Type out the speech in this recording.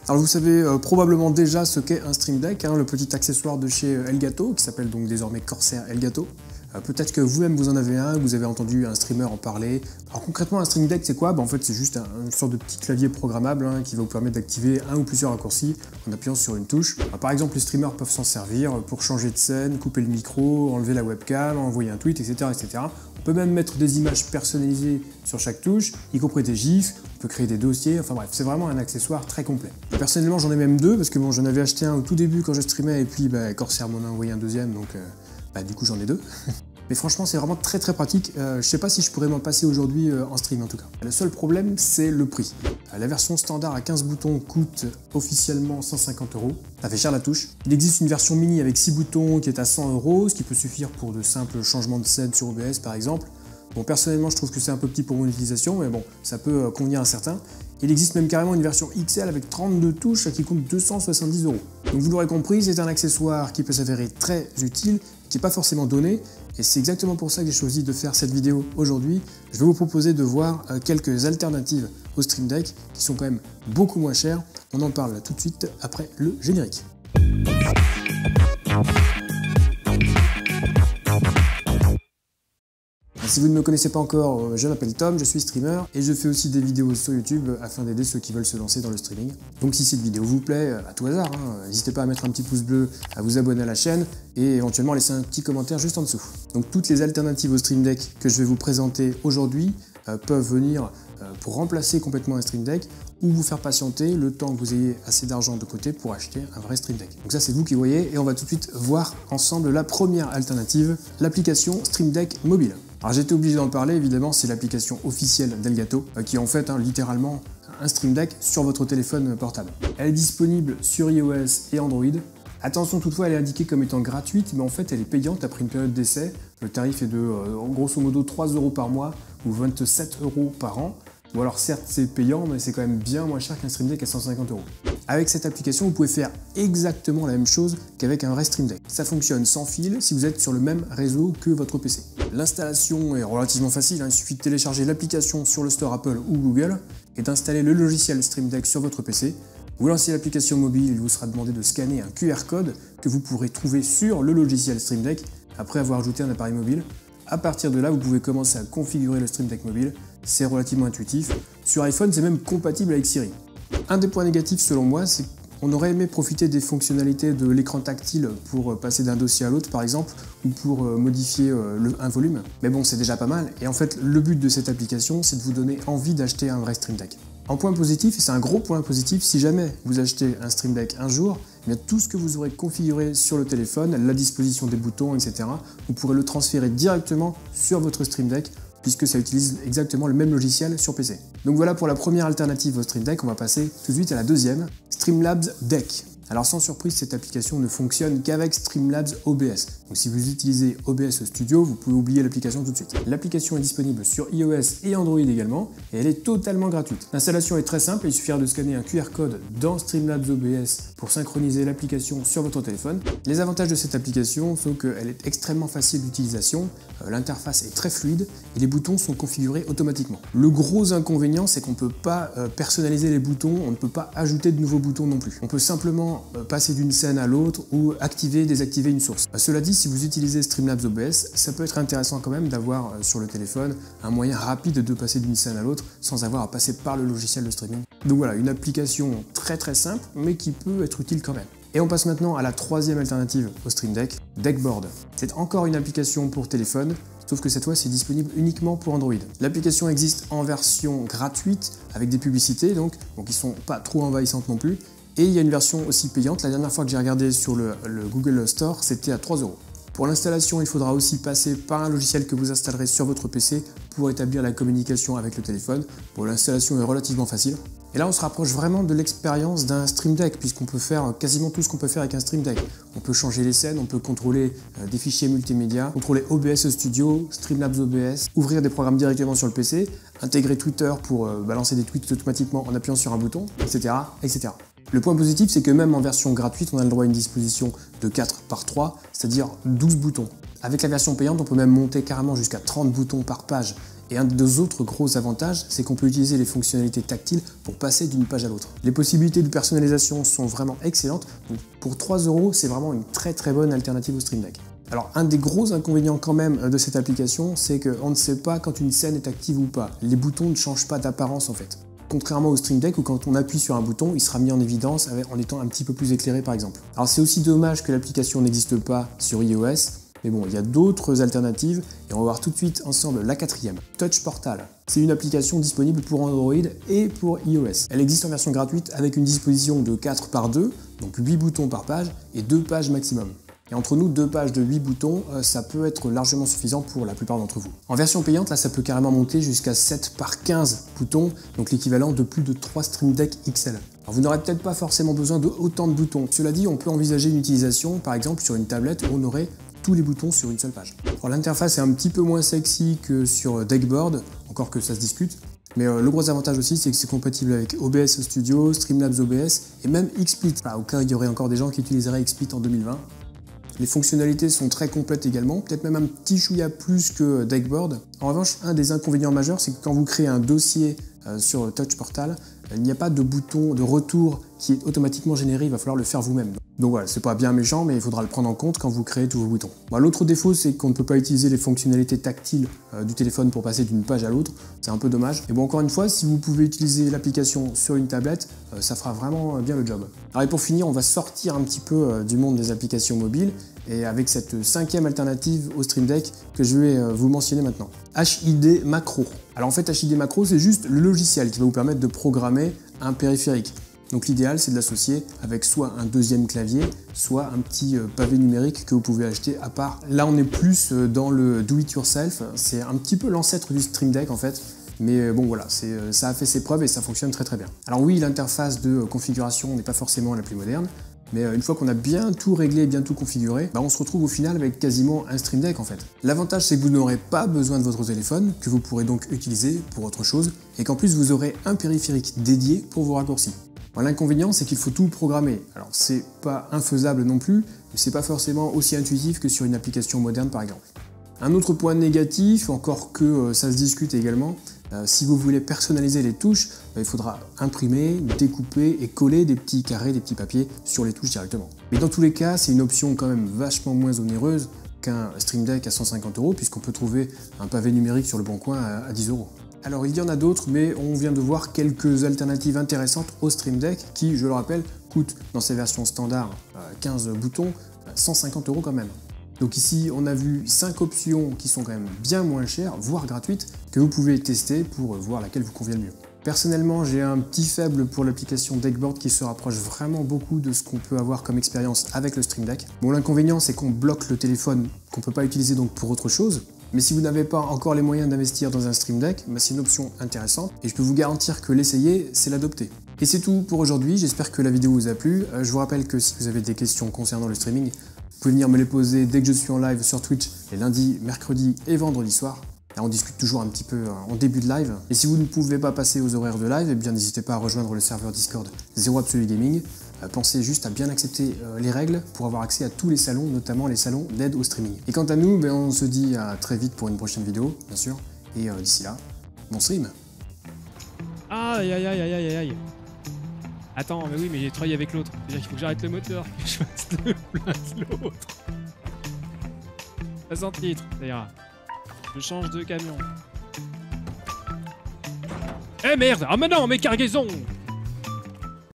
Alors vous savez probablement déjà ce qu'est un Stream Deck, le petit accessoire de chez Elgato, qui s'appelle donc désormais Corsair Elgato. Peut-être que vous-même vous en avez un, vous avez entendu un streamer en parler. Alors concrètement un Stream Deck c'est quoi? En fait c'est juste une sorte de petit clavier programmable qui va vous permettre d'activer un ou plusieurs raccourcis en appuyant sur une touche. Alors, par exemple les streamers peuvent s'en servir pour changer de scène, couper le micro, enlever la webcam, envoyer un tweet, etc. etc. On peut même mettre des images personnalisées sur chaque touche, y compris des gifs, on peut créer des dossiers, enfin bref, c'est vraiment un accessoire très complet. Et personnellement j'en ai même deux, parce que bon, j'en avais acheté un au tout début quand je streamais, et puis Corsair m'en a envoyé un deuxième, donc du coup j'en ai deux. Mais franchement c'est vraiment très pratique, je sais pas si je pourrais m'en passer aujourd'hui en stream en tout cas. Le seul problème c'est le prix. La version standard à 15 boutons coûte officiellement 150 €, ça fait cher la touche. Il existe une version mini avec 6 boutons qui est à 100 €, ce qui peut suffire pour de simples changements de scène sur OBS par exemple. Bon personnellement je trouve que c'est un peu petit pour mon utilisation, mais bon ça peut convenir à certains. Il existe même carrément une version XL avec 32 touches qui coûte 270 €. Donc vous l'aurez compris, c'est un accessoire qui peut s'avérer très utile, qui n'est pas forcément donné, et c'est exactement pour ça que j'ai choisi de faire cette vidéo aujourd'hui. Je vais vous proposer de voir quelques alternatives au Stream Deck qui sont quand même beaucoup moins chères. On en parle tout de suite après le générique. Si vous ne me connaissez pas encore, je m'appelle Tom, je suis streamer et je fais aussi des vidéos sur YouTube afin d'aider ceux qui veulent se lancer dans le streaming. Donc si cette vidéo vous plaît, à tout hasard, n'hésitez pas à mettre un petit pouce bleu, à vous abonner à la chaîne et éventuellement laisser un petit commentaire juste en dessous. Donc toutes les alternatives au Stream Deck que je vais vous présenter aujourd'hui peuvent venir pour remplacer complètement un Stream Deck ou vous faire patienter le temps que vous ayez assez d'argent de côté pour acheter un vrai Stream Deck. Donc ça c'est vous qui voyez et on va tout de suite voir ensemble la première alternative, l'application Stream Deck mobile. Alors j'étais obligé d'en parler évidemment, c'est l'application officielle d'Elgato qui est en fait littéralement un Stream Deck sur votre téléphone portable. Elle est disponible sur iOS et Android. Attention toutefois, elle est indiquée comme étant gratuite, mais en fait elle est payante après une période d'essai. Le tarif est de grosso modo 3 € par mois ou 27 € par an. Ou alors certes c'est payant, mais c'est quand même bien moins cher qu'un Stream Deck à 150 €. Avec cette application, vous pouvez faire exactement la même chose qu'avec un vrai Stream Deck. Ça fonctionne sans fil si vous êtes sur le même réseau que votre PC. L'installation est relativement facile, il suffit de télécharger l'application sur le store Apple ou Google et d'installer le logiciel Stream Deck sur votre PC. Vous lancez l'application mobile, il vous sera demandé de scanner un QR code que vous pourrez trouver sur le logiciel Stream Deck après avoir ajouté un appareil mobile. À partir de là, vous pouvez commencer à configurer le Stream Deck mobile, c'est relativement intuitif. Sur iPhone, c'est même compatible avec Siri. Un des points négatifs selon moi, c'est qu'on aurait aimé profiter des fonctionnalités de l'écran tactile pour passer d'un dossier à l'autre par exemple, ou pour modifier un volume. Mais bon, c'est déjà pas mal, et en fait, le but de cette application, c'est de vous donner envie d'acheter un vrai Stream Deck. En point positif, et c'est un gros point positif, si jamais vous achetez un Stream Deck un jour, tout ce que vous aurez configuré sur le téléphone, la disposition des boutons, etc., vous pourrez le transférer directement sur votre Stream Deck, puisque ça utilise exactement le même logiciel sur PC. Donc voilà pour la première alternative au Stream Deck, on va passer tout de suite à la deuxième, Streamlabs Deck. Alors sans surprise, cette application ne fonctionne qu'avec Streamlabs OBS. Donc si vous utilisez OBS Studio, vous pouvez oublier l'application tout de suite. L'application est disponible sur iOS et Android également, et elle est totalement gratuite. L'installation est très simple, il suffira de scanner un QR code dans Streamlabs OBS pour synchroniser l'application sur votre téléphone. Les avantages de cette application sont qu'elle est extrêmement facile d'utilisation, l'interface est très fluide et les boutons sont configurés automatiquement. Le gros inconvénient, c'est qu'on ne peut pas personnaliser les boutons, on ne peut pas ajouter de nouveaux boutons non plus. On peut simplement passer d'une scène à l'autre ou activer, désactiver une source. Cela dit, si vous utilisez Streamlabs OBS, ça peut être intéressant quand même d'avoir sur le téléphone un moyen rapide de passer d'une scène à l'autre sans avoir à passer par le logiciel de streaming. Donc voilà, une application très simple, mais qui peut être utile quand même. Et on passe maintenant à la troisième alternative au Stream Deck, Deckboard. C'est encore une application pour téléphone, sauf que cette fois c'est disponible uniquement pour Android. L'application existe en version gratuite avec des publicités donc qui sont pas trop envahissantes non plus. Et il y a une version aussi payante. La dernière fois que j'ai regardé sur le Google Store, c'était à 3 €. Pour l'installation, il faudra aussi passer par un logiciel que vous installerez sur votre PC pour établir la communication avec le téléphone. Bon, l'installation est relativement facile. Et là, on se rapproche vraiment de l'expérience d'un Stream Deck, puisqu'on peut faire quasiment tout ce qu'on peut faire avec un Stream Deck. On peut changer les scènes, on peut contrôler des fichiers multimédia, contrôler OBS Studio, Streamlabs OBS, ouvrir des programmes directement sur le PC, intégrer Twitter pour balancer des tweets automatiquement en appuyant sur un bouton, etc., etc. Le point positif, c'est que même en version gratuite, on a le droit à une disposition de 4 par 3, c'est-à-dire 12 boutons. Avec la version payante, on peut même monter carrément jusqu'à 30 boutons par page Et un des autres gros avantages, c'est qu'on peut utiliser les fonctionnalités tactiles pour passer d'une page à l'autre. Les possibilités de personnalisation sont vraiment excellentes, donc pour 3 €, c'est vraiment une très bonne alternative au Stream Deck. Alors un des gros inconvénients quand même de cette application, c'est qu'on ne sait pas quand une scène est active ou pas. Les boutons ne changent pas d'apparence en fait. Contrairement au Stream Deck où quand on appuie sur un bouton, il sera mis en évidence en étant un petit peu plus éclairé par exemple. Alors c'est aussi dommage que l'application n'existe pas sur iOS, mais bon, il y a d'autres alternatives et on va voir tout de suite ensemble la quatrième, Touch Portal. C'est une application disponible pour Android et pour iOS. Elle existe en version gratuite avec une disposition de 4x2, donc 8 boutons par page et 2 pages maximum. Et entre nous, 2 pages de 8 boutons, ça peut être largement suffisant pour la plupart d'entre vous. En version payante, là, ça peut carrément monter jusqu'à 7x15 boutons, donc l'équivalent de plus de 3 Stream Deck XL. Alors vous n'aurez peut-être pas forcément besoin de autant de boutons. Cela dit, on peut envisager une utilisation, par exemple sur une tablette où on aurait tous les boutons sur une seule page. Alors l'interface est un petit peu moins sexy que sur Deckboard, encore que ça se discute. Mais le gros avantage aussi, c'est que c'est compatible avec OBS Studio, Streamlabs OBS et même XSplit. Au cas où il y aurait encore des gens qui utiliseraient XSplit en 2020. Les fonctionnalités sont très complètes également, peut-être même un petit chouïa plus que Deckboard. En revanche, un des inconvénients majeurs, c'est que quand vous créez un dossier sur Touch Portal, il n'y a pas de bouton de retour qui est automatiquement généré, il va falloir le faire vous-même. Donc voilà, c'est pas bien méchant, mais il faudra le prendre en compte quand vous créez tous vos boutons. L'autre défaut, c'est qu'on ne peut pas utiliser les fonctionnalités tactiles du téléphone pour passer d'une page à l'autre, c'est un peu dommage. Mais bon, encore une fois, si vous pouvez utiliser l'application sur une tablette, ça fera vraiment bien le job. Alors et pour finir, on va sortir un petit peu du monde des applications mobiles, et avec cette 5e alternative au Stream Deck que je vais vous mentionner maintenant. HID Macro. Alors en fait, HID Macro, c'est juste le logiciel qui va vous permettre de programmer un périphérique. Donc l'idéal, c'est de l'associer avec soit un deuxième clavier, soit un petit pavé numérique que vous pouvez acheter à part. Là, on est plus dans le do-it-yourself. C'est un petit peu l'ancêtre du Stream Deck en fait. Mais bon voilà, ça a fait ses preuves et ça fonctionne très bien. Alors oui, l'interface de configuration n'est pas forcément la plus moderne, mais une fois qu'on a bien tout réglé, bien tout configuré, on se retrouve au final avec quasiment un Stream Deck en fait. L'avantage c'est que vous n'aurez pas besoin de votre téléphone, que vous pourrez donc utiliser pour autre chose, et qu'en plus vous aurez un périphérique dédié pour vos raccourcis. L'inconvénient c'est qu'il faut tout programmer. Alors c'est pas infaisable non plus, mais c'est pas forcément aussi intuitif que sur une application moderne par exemple. Un autre point négatif, encore que ça se discute également, si vous voulez personnaliser les touches, il faudra imprimer, découper et coller des petits carrés, des petits papiers sur les touches directement. Mais dans tous les cas, c'est une option quand même vachement moins onéreuse qu'un Stream Deck à 150 €, puisqu'on peut trouver un pavé numérique sur le bon coin à 10 €. Alors il y en a d'autres, mais on vient de voir quelques alternatives intéressantes au Stream Deck qui, je le rappelle, coûtent dans ses versions standard 15 boutons, 150 € quand même. Donc ici, on a vu 5 options qui sont quand même bien moins chères, voire gratuites, que vous pouvez tester pour voir laquelle vous convient le mieux. Personnellement, j'ai un petit faible pour l'application Deckboard qui se rapproche vraiment beaucoup de ce qu'on peut avoir comme expérience avec le Stream Deck. Bon, l'inconvénient, c'est qu'on bloque le téléphone, qu'on ne peut pas utiliser donc pour autre chose. Mais si vous n'avez pas encore les moyens d'investir dans un Stream Deck, c'est une option intéressante et je peux vous garantir que l'essayer, c'est l'adopter. Et c'est tout pour aujourd'hui, j'espère que la vidéo vous a plu. Je vous rappelle que si vous avez des questions concernant le streaming, vous pouvez venir me les poser dès que je suis en live sur Twitch les lundis, mercredis et vendredis soirs. Là, on discute toujours un petit peu en début de live. Et si vous ne pouvez pas passer aux horaires de live, n'hésitez pas à rejoindre le serveur Discord Zero Absolute Gaming. Pensez juste à bien accepter les règles pour avoir accès à tous les salons, notamment les salons d'aide au streaming. Et quant à nous, on se dit à très vite pour une prochaine vidéo, bien sûr. Et d'ici là, bon stream. Aïe aïe aïe aïe aïe aïe. Attends, mais oui, mais j'ai travaillé avec l'autre. C'est-à-dire qu'il faut que j'arrête le moteur, que je fasse de place l'autre. Pas en titre, ça ira. Je change de camion. Eh merde! Ah mais non, mais cargaison!